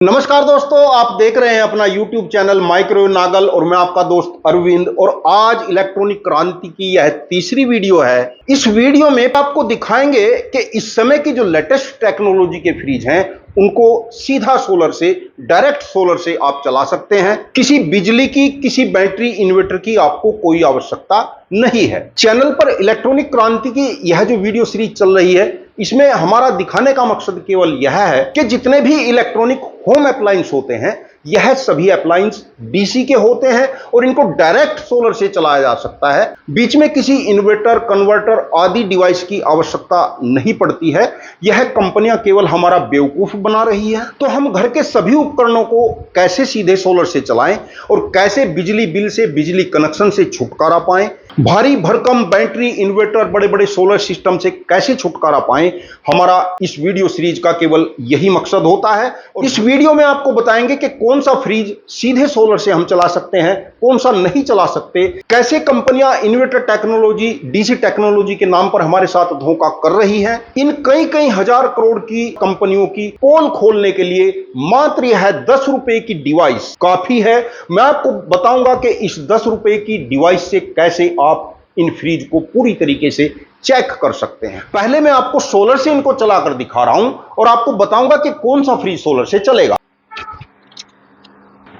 नमस्कार दोस्तों, आप देख रहे हैं अपना YouTube चैनल माइक्रोवेव नागल और मैं आपका दोस्त अरविंद। और आज इलेक्ट्रॉनिक क्रांति की यह तीसरी वीडियो है। इस वीडियो में आपको दिखाएंगे कि इस समय की जो लेटेस्ट टेक्नोलॉजी के फ्रिज हैं उनको सीधा सोलर से, डायरेक्ट सोलर से आप चला सकते हैं। किसी बिजली की, किसी बैटरी इन्वर्टर की आपको कोई आवश्यकता नहीं है। चैनल पर इलेक्ट्रॉनिक क्रांति की यह जो वीडियो सीरीज चल रही है, इसमें हमारा दिखाने का मकसद केवल यह है कि जितने भी इलेक्ट्रॉनिक होम अप्लायंस होते हैं, यह सभी अप्लायंस डीसी के होते हैं और इनको डायरेक्ट सोलर से चलाया जा सकता है। बीच में किसी इन्वर्टर, कन्वर्टर आदि डिवाइस की आवश्यकता नहीं पड़ती है। यह कंपनियां केवल हमारा बेवकूफ बना रही है। तो हम घर के सभी उपकरणों को कैसे सीधे सोलर से चलाएं और कैसे बिजली बिल से, बिजली कनेक्शन से छुटकारा पाएं, भारी भरकम बैटरी, इन्वर्टर, बड़े बड़े सोलर सिस्टम से कैसे छुटकारा पाएं, हमारा इस वीडियो सीरीज का केवल यही मकसद होता है। और इस वीडियो में आपको बताएंगे कि कौन सा फ्रिज सीधे सोलर से हम चला सकते हैं, कौन सा नहीं चला सकते, कैसे कंपनियां इन्वर्टर टेक्नोलॉजी, डीसी टेक्नोलॉजी के नाम पर हमारे साथ धोखा कर रही हैं। इन कई कई हजार करोड़ की कंपनियों की पोल खोलने के लिए मात्र यह 10 रुपए की डिवाइस काफी है। मैं आपको बताऊंगा कि इस 10 रुपए की डिवाइस से कैसे आप इन फ्रिज को पूरी तरीके से चेक कर सकते हैं। पहले मैं आपको सोलर से इनको चलाकर दिखा रहा हूं और आपको बताऊंगा कि कौन सा फ्रिज सोलर से चलेगा।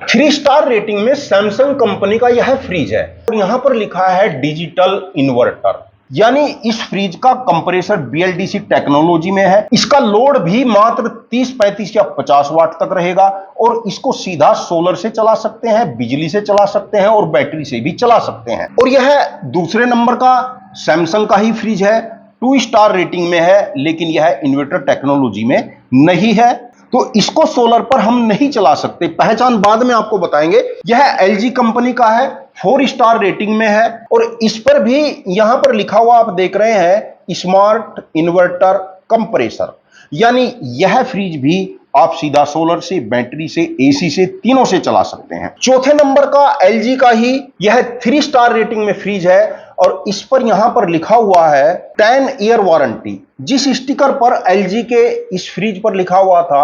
3 स्टार रेटिंग में सैमसंग कंपनी का यह फ्रिज है और यहां पर लिखा है डिजिटल इन्वर्टर, यानी इस फ्रिज का कंप्रेसर BLDC टेक्नोलॉजी में है। इसका लोड भी मात्र 30, 35 या 50 वाट तक रहेगा और इसको सीधा सोलर से चला सकते हैं, बिजली से चला सकते हैं और बैटरी से भी चला सकते हैं। और यह दूसरे नंबर का सैमसंग का ही फ्रिज है, 2 स्टार रेटिंग में है, लेकिन यह इन्वर्टर टेक्नोलॉजी में नहीं है, तो इसको सोलर पर हम नहीं चला सकते। पहचान बाद में आपको बताएंगे। यह LG कंपनी का है, 4 स्टार रेटिंग में है और इस पर भी यहां पर लिखा हुआ आप देख रहे हैं स्मार्ट इन्वर्टर कंप्रेसर, यानी यह फ्रिज भी आप सीधा सोलर से, बैटरी से, AC से, तीनों से चला सकते हैं। चौथे नंबर का LG का ही यह 3 स्टार रेटिंग में फ्रिज है और इस पर यहां पर लिखा हुआ है 10 ईयर वारंटी। जिस स्टिकर पर LG के इस फ्रिज पर लिखा हुआ था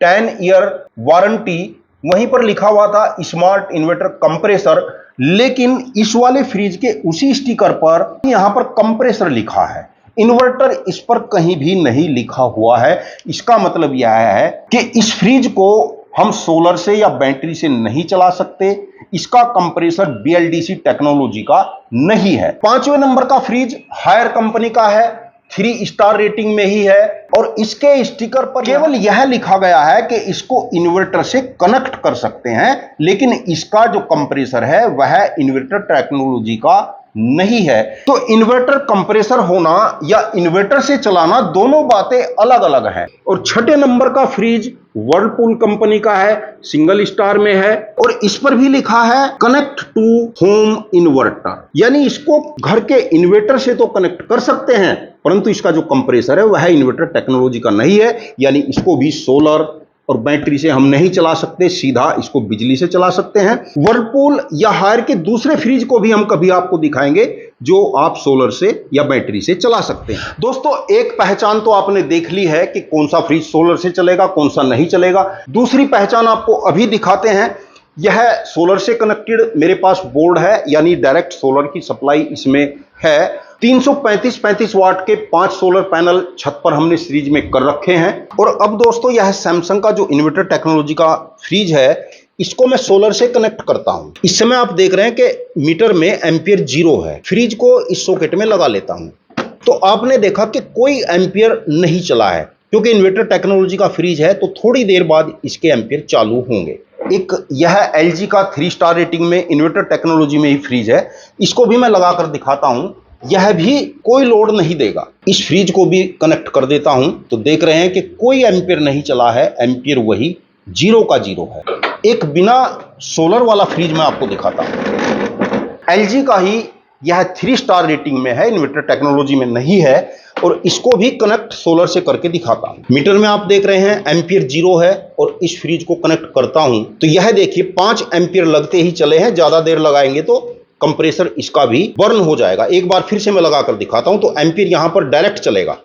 10 ईयर वारंटी, वहीं पर लिखा हुआ था स्मार्ट इन्वर्टर कंप्रेसर, लेकिन इस वाले फ्रिज के उसी स्टिकर पर यहां पर कंप्रेसर लिखा है, इन्वर्टर इस पर कहीं भी नहीं लिखा हुआ है। इसका मतलब यह है कि इस फ्रिज को हम सोलर से या बैटरी से नहीं चला सकते। इसका कंप्रेसर BLDC टेक्नोलॉजी का नहीं है। 5वें नंबर का फ्रिज हायर कंपनी का है, 3 स्टार रेटिंग में ही है और इसके स्टिकर पर केवल यह लिखा गया है कि इसको इन्वर्टर से कनेक्ट कर सकते हैं, लेकिन इसका जो कंप्रेसर है वह इन्वर्टर टेक्नोलॉजी का नहीं है। तो इन्वर्टर कंप्रेसर होना या इन्वर्टर से चलाना, दोनों बातें अलग अलग हैं। और 6ठे नंबर का फ्रिज वर्लपूल कंपनी का है, सिंगल स्टार में है और इस पर भी लिखा है कनेक्ट टू होम इन्वर्टर, यानी इसको घर के इन्वर्टर से तो कनेक्ट कर सकते हैं, परंतु इसका जो कंप्रेसर है वह इन्वर्टर टेक्नोलॉजी का नहीं है, यानी इसको भी सोलर और बैटरी से हम नहीं चला सकते, सीधा इसको बिजली से चला सकते हैं। वर्लपूल या हायर के दूसरे फ्रिज को भी हम कभी आपको दिखाएंगे जो आप सोलर से या बैटरी से चला सकते हैं। दोस्तों, एक पहचान तो आपने देख ली है कि कौन सा फ्रिज सोलर से चलेगा, कौन सा नहीं चलेगा। दूसरी पहचान आपको अभी दिखाते हैं। यह सोलर से कनेक्टेड मेरे पास बोर्ड है, यानी डायरेक्ट सोलर की सप्लाई इसमें है। 335 वाट के 5 सोलर पैनल छत पर हमने सीरीज में कर रखे हैं। और अब दोस्तों, यह सैमसंग का जो इन्वर्टर टेक्नोलॉजी का फ्रिज है, इसको मैं सोलर से कनेक्ट करता हूं। इस समय आप देख रहे हैं कि मीटर में एम्पियर 0 है। फ्रिज को इस सॉकेट में लगा लेता हूं तो आपने देखा कि कोई एम्पियर नहीं चला है, क्योंकि इन्वर्टर टेक्नोलॉजी का फ्रिज है तो थोड़ी देर बाद इसके एम्पियर चालू होंगे। एक यह LG का 3 स्टार रेटिंग में इन्वर्टर टेक्नोलॉजी में ही फ्रिज है, इसको भी मैं लगाकर दिखाता हूं। यह भी कोई लोड नहीं देगा। इस फ्रिज को भी कनेक्ट कर देता हूं तो देख रहे हैं कि कोई एम्पियर नहीं चला है, एम्पियर वही 0 का 0 है। एक बिना सोलर वाला फ्रिज मैं आपको दिखाता हूं। LG का ही यह 3 स्टार रेटिंग में है, इन्वर्टर टेक्नोलॉजी में नहीं है और इसको भी कनेक्ट सोलर से करके दिखाता हूं। मीटर में आप देख रहे हैं एम्पियर 0 है और इस फ्रिज को कनेक्ट करता हूं तो यह देखिए 5 एम्पियर लगते ही चले हैं। ज्यादा देर लगाएंगे तो कंप्रेसर इसका भी बर्न हो जाएगा। एक बार फिर से मैं लगाकर दिखाता हूं तो एम्पियर यहां पर डायरेक्ट चलेगा।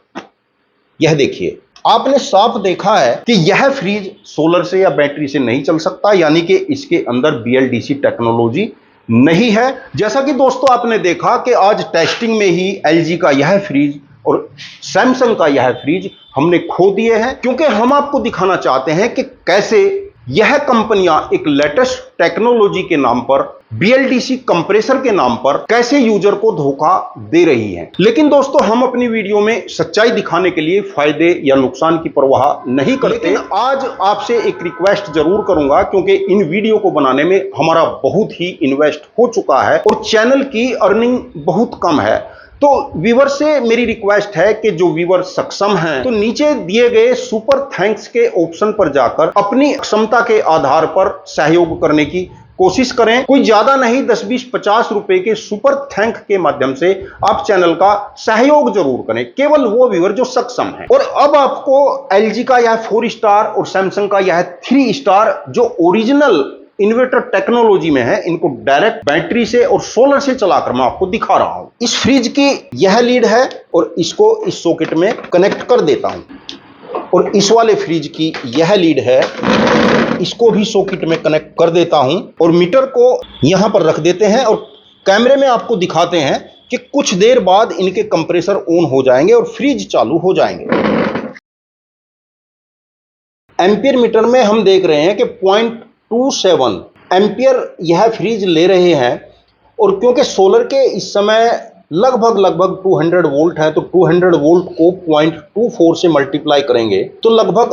यह देखिए आपने साफ देखा है कि यह फ्रिज सोलर से या बैटरी से नहीं चल सकता, यानी कि इसके अंदर BLDC टेक्नोलॉजी नहीं है। जैसा कि दोस्तों आपने देखा कि आज टेस्टिंग में ही LG का यह फ्रिज और सैमसंग का यह फ्रिज हमने खो दिए हैं, क्योंकि हम आपको दिखाना चाहते हैं कि कैसे यह कंपनियां एक लेटेस्ट टेक्नोलॉजी के नाम पर, BLDC कंप्रेसर के नाम पर कैसे यूजर को धोखा दे रही हैं। लेकिन दोस्तों हम अपनी वीडियो में सच्चाई दिखाने के लिए फायदे या नुकसान की परवाह नहीं करते। लेकिन आज आपसे एक रिक्वेस्ट जरूर करूंगा, क्योंकि इन वीडियो को बनाने में हमारा बहुत ही इन्वेस्ट हो चुका है और चैनल की अर्निंग बहुत कम है। तो व्यूवर से मेरी रिक्वेस्ट है कि जो व्यूवर सक्षम हैं तो नीचे दिए गए सुपर थैंक्स के ऑप्शन पर जाकर अपनी क्षमता के आधार पर सहयोग करने की कोशिश करें। कोई ज्यादा नहीं, 10, 20, 50 रुपए के सुपर थैंक के माध्यम से आप चैनल का सहयोग जरूर करें, केवल वो व्यूवर जो सक्षम है। और अब आपको LG का यह 4 स्टार और सैमसंग का यह 3 स्टार जो ओरिजिनल इन्वर्टर टेक्नोलॉजी में है, इनको डायरेक्ट बैटरी से और सोलर से चलाकर मैं आपको दिखा रहा हूं। इस फ्रिज की यह लीड है और इसको इस सॉकेट में कनेक्ट कर देता हूं, और इस वाले फ्रिज की यह लीड है, इसको भी सॉकेट में कनेक्ट कर देता हूं और मीटर को यहां पर रख देते हैं और कैमरे में आपको दिखाते हैं कि कुछ देर बाद इनके कंप्रेसर ऑन हो जाएंगे और फ्रिज चालू हो जाएंगे। एम्पियर मीटर में हम देख रहे हैं कि 0.27 एम्पियर यह फ्रिज ले रहे हैं, और क्योंकि सोलर के इस समय लगभग 200 वोल्ट है, तो 200 वोल्ट को 0.24 से मल्टीप्लाई करेंगे तो लगभग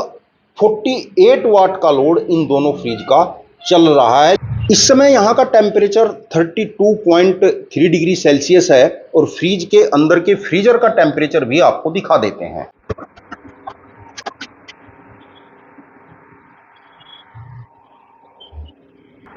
48 वाट का लोड इन दोनों फ्रिज का चल रहा है। इस समय यहाँ का टेम्परेचर 32.3 डिग्री सेल्सियस है और फ्रिज के अंदर के फ्रीजर का टेम्परेचर भी आपको दिखा देते हैं।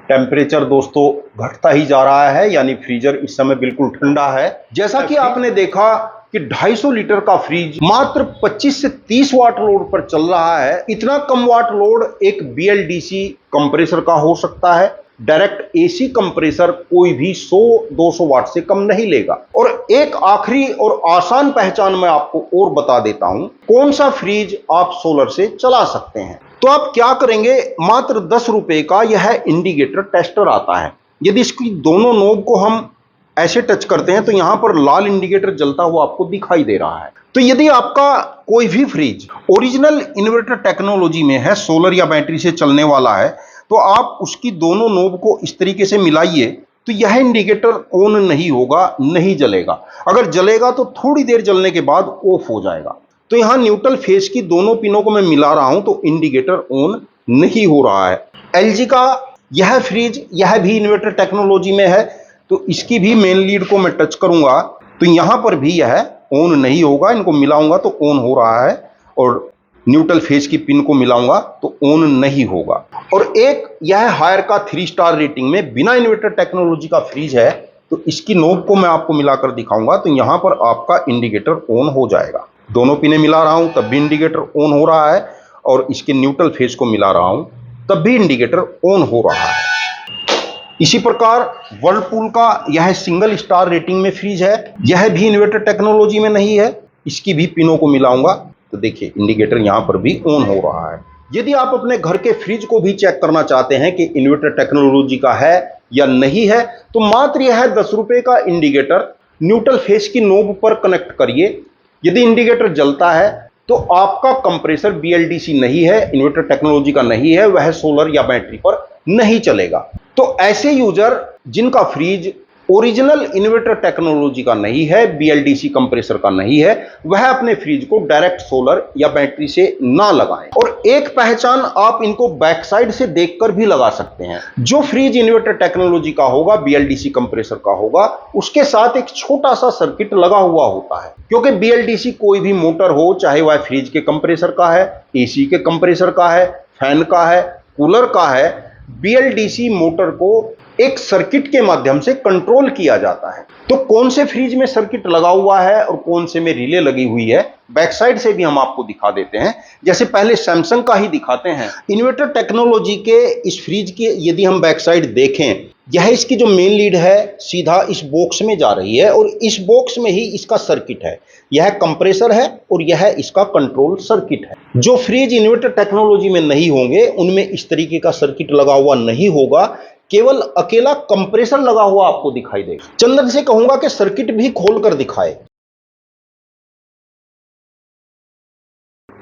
टेम्परेचर दोस्तों घटता ही जा रहा है, यानी फ्रीजर इस समय बिल्कुल ठंडा है। जैसा कि आपने देखा कि 250 लीटर का फ्रिज मात्र 25 से 30 वाट लोड पर चल रहा है। इतना कम वाट लोड एक BLDC कंप्रेसर का हो सकता है। डायरेक्ट AC कंप्रेसर कोई भी 100-200 वाट से कम नहीं लेगा। और एक आखिरी और आसान पहचान मैं आपको और बता देता हूं, कौन सा फ्रिज आप सोलर से चला सकते हैं। तो आप क्या करेंगे, मात्र 10 रुपए का यह इंडिकेटर टेस्टर आता है। यदि इसकी दोनों नोब को हम ऐसे टच करते हैं तो यहां पर लाल इंडिकेटर जलता हुआ आपको दिखाई दे रहा है। तो यदि आपका कोई भी फ्रिज ओरिजिनल इन्वर्टर टेक्नोलॉजी में है, सोलर या बैटरी से चलने वाला है, तो आप उसकी दोनों नोब को इस तरीके से मिलाइए तो यह इंडिकेटर ऑन नहीं होगा, नहीं जलेगा। अगर जलेगा तो थोड़ी देर जलने के बाद ऑफ हो जाएगा। तो यहां न्यूट्रल फेज की दोनों पिनों को मैं मिला रहा हूं तो इंडिकेटर ऑन नहीं हो रहा है। LG का यह फ्रिज, यह भी इन्वर्टर टेक्नोलॉजी में है, तो इसकी भी मेन लीड को मैं टच करूंगा तो यहां पर भी यह ऑन नहीं होगा। इनको मिलाऊंगा तो ऑन हो रहा है, और न्यूट्रल फेज की पिन को मिलाऊंगा तो ऑन नहीं होगा। और एक यह हायर का 3 स्टार रेटिंग में बिना इन्वर्टर टेक्नोलॉजी का फ्रिज है, तो इसकी नोब को मैं आपको मिलाकर दिखाऊंगा तो यहां पर आपका इंडिकेटर ऑन हो जाएगा। दोनों पिनें मिला रहा हूं तब भी इंडिकेटर ऑन हो रहा है, और इसके न्यूट्रल फेज को मिला रहा हूं तब भी इंडिकेटर ऑन हो रहा है। इसी प्रकार वर्लपूल का यह सिंगल स्टार रेटिंग में फ्रिज है, यह भी इन्वर्टर टेक्नोलॉजी में नहीं है। इसकी भी पिनों को मिलाऊंगा तो देखिए इंडिकेटर यहां पर भी ऑन हो रहा है। यदि आप अपने घर के फ्रिज को भी चेक करना चाहते हैं कि इन्वर्टर टेक्नोलॉजी का है या नहीं है, तो मात्र यह 10 रुपए का इंडिकेटर न्यूट्रल फेज की नोब पर कनेक्ट करिए। यदि इंडिकेटर जलता है तो आपका कंप्रेसर BLDC नहीं है, इन्वर्टर टेक्नोलॉजी का नहीं है, वह सोलर या बैटरी पर नहीं चलेगा। तो ऐसे यूजर जिनका फ्रिज ओरिजिनल इन्वर्टर टेक्नोलॉजी का नहीं है, BLDC कंप्रेसर का नहीं है, वह अपने फ्रिज को डायरेक्ट सोलर या बैटरी से ना लगाएं। और एक पहचान आप इनको बैक साइड से देखकर भी लगा सकते हैं। जो फ्रिज इन्वर्टर टेक्नोलॉजी का होगा, BLDC कंप्रेसर का होगा, उसके साथ एक छोटा सा सर्किट लगा हुआ होता है, क्योंकि BLDC कोई भी मोटर हो, चाहे वह फ्रिज के कंप्रेसर का है, AC के कंप्रेसर का है, फैन का है, कूलर का है, BLDC मोटर को एक सर्किट के माध्यम से कंट्रोल किया जाता है। तो कौन से फ्रिज में सर्किट लगा हुआ है और कौन से में रिले लगी हुई है, बैक साइड से भी हम आपको दिखा देते हैं। जैसे पहले सैमसंग का ही दिखाते हैं। इन्वर्टर टेक्नोलॉजी के इस फ्रिज की यदि हम बैक साइड देखें, यह इसकी जो मेन लीड है सीधा इस बॉक्स में जा रही है और इस बॉक्स में ही इसका सर्किट है। यह कंप्रेसर है और यह इसका कंट्रोल सर्किट है। जो फ्रिज इन्वर्टर टेक्नोलॉजी में नहीं होंगे उनमें इस तरीके का सर्किट लगा हुआ नहीं होगा, केवल अकेला कंप्रेसर लगा हुआ आपको दिखाई देगा। चंदन से कहूंगा कि सर्किट भी खोलकर दिखाए।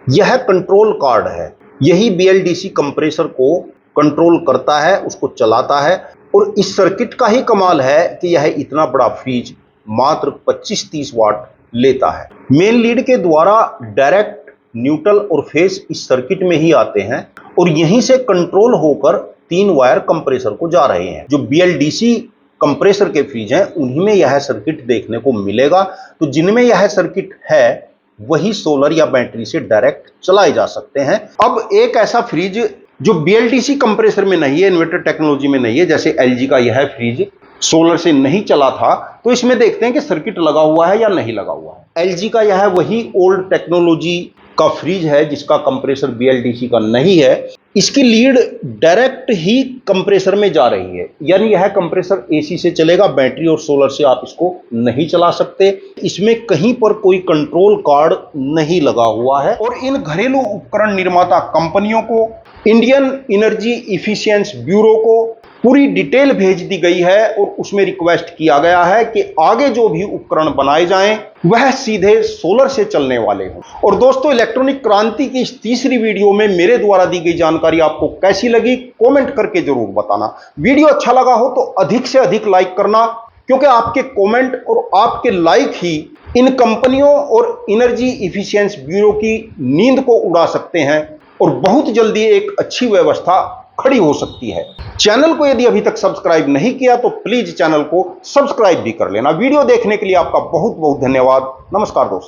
यह कंट्रोल कार्ड है, यही BLDC कंप्रेसर को कंट्रोल करता है, उसको चलाता है। और इस सर्किट का ही कमाल है कि यह इतना बड़ा फ्रिज मात्र 25-30 वाट लेता है। मेन लीड के द्वारा डायरेक्ट, न्यूट्रल और फेस इस सर्किट में ही आते हैं और यहीं से कंट्रोल होकर 3 वायर कंप्रेसर को जा रहे हैं। जो BLDC कंप्रेसर के फ्रिज हैं उन्हीं में यह सर्किट देखने को मिलेगा। तो जिनमें यह सर्किट है वही सोलर या बैटरी से डायरेक्ट चलाए जा सकते हैं। अब एक ऐसा फ्रिज जो BLDC कंप्रेसर में नहीं है, इन्वर्टर टेक्नोलॉजी में नहीं है, जैसे LG का यह फ्रिज सोलर से नहीं चला था, तो इसमें देखते हैं कि सर्किट लगा हुआ है या नहीं लगा हुआ है। LG का यह वही ओल्ड टेक्नोलॉजी का फ्रिज है जिसका कंप्रेसर BLDC का नहीं है। इसकी लीड डायरेक्ट ही कंप्रेसर में जा रही है, यानी यह कंप्रेसर AC से चलेगा, बैटरी और सोलर से आप इसको नहीं चला सकते। इसमें कहीं पर कोई कंट्रोल कार्ड नहीं लगा हुआ है। और इन घरेलू उपकरण निर्माता कंपनियों को इंडियन एनर्जी एफिशिएंसी ब्यूरो को पूरी डिटेल भेज दी गई है और उसमें रिक्वेस्ट किया गया है कि आगे जो भी उपकरण बनाए जाएं वह सीधे सोलर से चलने वाले हों। और दोस्तों, इलेक्ट्रॉनिक क्रांति की इस तीसरी वीडियो में मेरे द्वारा दी गई जानकारी आपको कैसी लगी कमेंट करके जरूर बताना। वीडियो अच्छा लगा हो तो अधिक से अधिक लाइक करना, क्योंकि आपके कमेंट और आपके लाइक ही इन कंपनियों और एनर्जी एफिशिएंसी ब्यूरो की नींद को उड़ा सकते हैं और बहुत जल्दी एक अच्छी व्यवस्था खड़ी हो सकती है। चैनल को यदि अभी तक सब्सक्राइब नहीं किया तो प्लीज चैनल को सब्सक्राइब भी कर लेना। वीडियो देखने के लिए आपका बहुत बहुत धन्यवाद। नमस्कार दोस्तों।